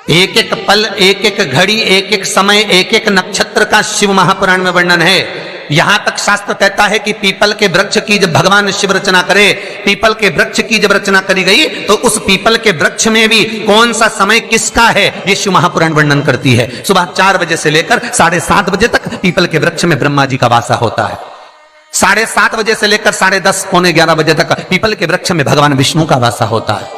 एक एक पल, एक एक घड़ी, एक एक समय, एक एक नक्षत्र का शिव महापुराण में वर्णन है। यहां तक शास्त्र कहता है कि पीपल के वृक्ष की जब भगवान शिव रचना करे, पीपल के वृक्ष की जब रचना करी गई तो उस पीपल के वृक्ष में भी कौन सा समय किसका है ये शिव महापुराण वर्णन करती है। सुबह 4 बजे से लेकर 7:30 बजे तक पीपल के वृक्ष में ब्रह्मा जी का वासा होता है। 7:30 बजे से लेकर 10:30 पौने 11 बजे तक पीपल के वृक्ष में भगवान विष्णु का वासा होता है।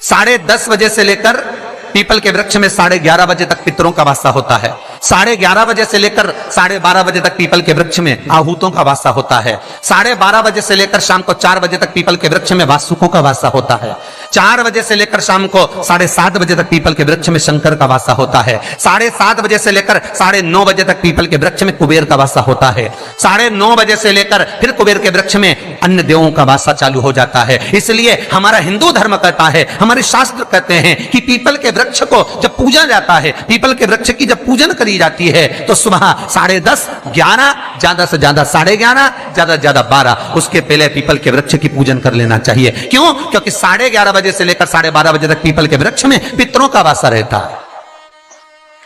10:30 बजे से लेकर पीपल के वृक्ष में 11:30 बजे तक पितरों का वासा होता है। 11:30 बजे से लेकर 12:30 बजे तक पीपल के वृक्ष में आहूतों का वासा होता है। 12:30 बजे से लेकर शाम को 4 बजे तक पीपल के वृक्ष में वासुकों का वासा होता है। 4 बजे से लेकर शाम को 7:30 बजे तक पीपल के वृक्ष में शंकर का वासा होता है। 7:30 बजे से लेकर 9:30 बजे तक पीपल के वृक्ष में कुबेर का वासा होता है। 9:30 बजे से लेकर फिर कुबेर के वृक्ष में अन्य देवों का वासा चालू हो जाता है। इसलिए हमारा हिंदू धर्म कहता है, हमारे शास्त्र कहते हैं कि पीपल के वृक्ष को जब पूजा जाता है, पीपल के वृक्ष की जब पूजन करी जाती है तो सुबह 10:30, 11, ज्यादा से ज्यादा 11:30, ज्यादा से ज्यादा 12, उसके पहले पीपल के वृक्ष की पूजन कर लेना चाहिए। क्यों? क्योंकि 11:30 बजे से लेकर 12:30 बजे तक पीपल के वृक्ष में पितरों का वासा रहता है,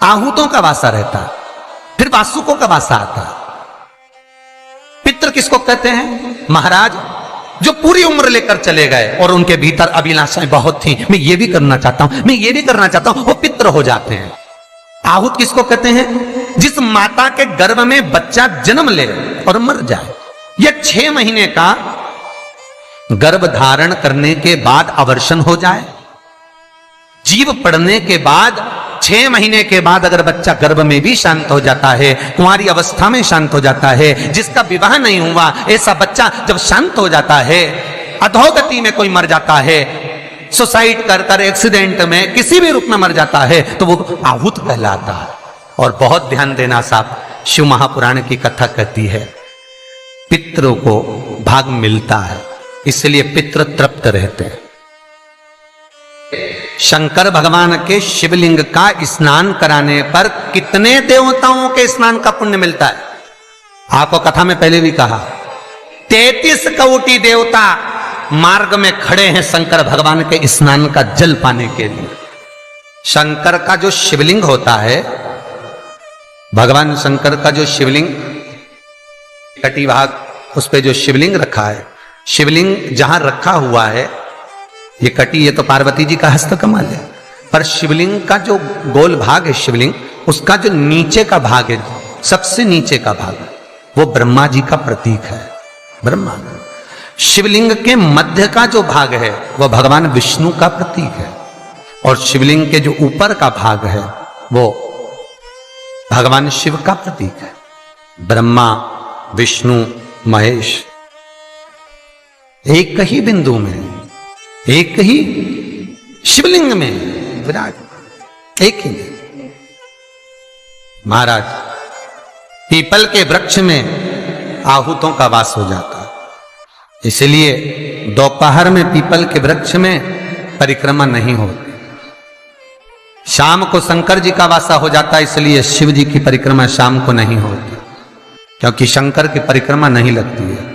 आहूतों का वासा रहता है, फिर वासुकों का वासा आता है। पितृ किसको कहते हैं? महाराज जो पूरी उम्र लेकर चले गए और उनके भीतर अभिलाषाएं बहुत थी, मैं ये भी करना चाहता हूं, मैं ये भी करना चाहता हूं, वो पितृ हो जाते हैं। आहूत किसको कहते हैं? जिस माता के गर्भ में बच्चा जन्म ले और मर जाए, या 6 महीने का गर्भ धारण करने के बाद अवर्षण हो जाए, जीव पड़ने के बाद 6 महीने के बाद अगर बच्चा गर्भ में भी शांत हो जाता है, कुंवारी अवस्था में शांत हो जाता है, जिसका विवाह नहीं हुआ ऐसा बच्चा जब शांत हो जाता है, अधोगति में कोई मर जाता है, सुसाइड कर कर एक्सीडेंट में किसी भी रूप में मर जाता है तो वो आहूत कहलाता है। और बहुत ध्यान देना साहब, शिव महापुराण की कथा कहती है पितरों को भाग मिलता है, इसलिए पितृ तृप्त रहते हैं। शंकर भगवान के शिवलिंग का स्नान कराने पर कितने देवताओं के स्नान का पुण्य मिलता है? आपको कथा में पहले भी कहा, 33 कोटि देवता मार्ग में खड़े हैं शंकर भगवान के स्नान का जल पाने के लिए। शंकर का जो शिवलिंग होता है, भगवान शंकर का जो शिवलिंग कटी भाग, उस पे जो शिवलिंग रखा है, शिवलिंग जहां रखा हुआ है ये कटी, ये तो पार्वती जी का हस्त कमल है, पर शिवलिंग का जो गोल भाग है शिवलिंग, उसका जो नीचे का भाग है, सबसे नीचे का भाग, वो ब्रह्मा जी का प्रतीक है। ब्रह्मा शिवलिंग के मध्य का जो भाग है वह भगवान विष्णु का प्रतीक है, और शिवलिंग के जो ऊपर का भाग है वो भगवान शिव का प्रतीक है। ब्रह्मा, विष्णु, महेश एक ही बिंदु में, एक ही शिवलिंग में विराज, एक ही में। महाराज पीपल के वृक्ष में आहूतों का वास हो जाता है, इसलिए दोपहर में पीपल के वृक्ष में परिक्रमा नहीं होती। शाम को शंकर जी का वासा हो जाता है, इसलिए शिव जी की परिक्रमा शाम को नहीं होती, क्योंकि शंकर की परिक्रमा नहीं लगती है।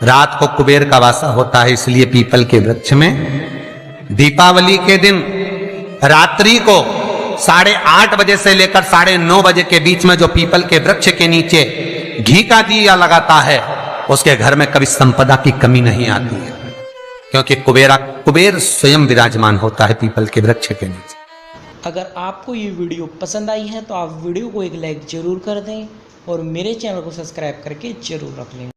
रात को कुबेर का वासा होता है, इसलिए पीपल के वृक्ष में दीपावली के दिन रात्रि को 8:30 बजे से लेकर 9:30 बजे के बीच में जो पीपल के वृक्ष के नीचे घी का दिया लगाता है, उसके घर में कभी संपदा की कमी नहीं आती है, क्योंकि कुबेर स्वयं विराजमान होता है पीपल के वृक्ष के नीचे। अगर आपको ये वीडियो पसंद आई है तो आप वीडियो को एक लाइक जरूर कर दें और मेरे चैनल को सब्सक्राइब करके जरूर रख लें।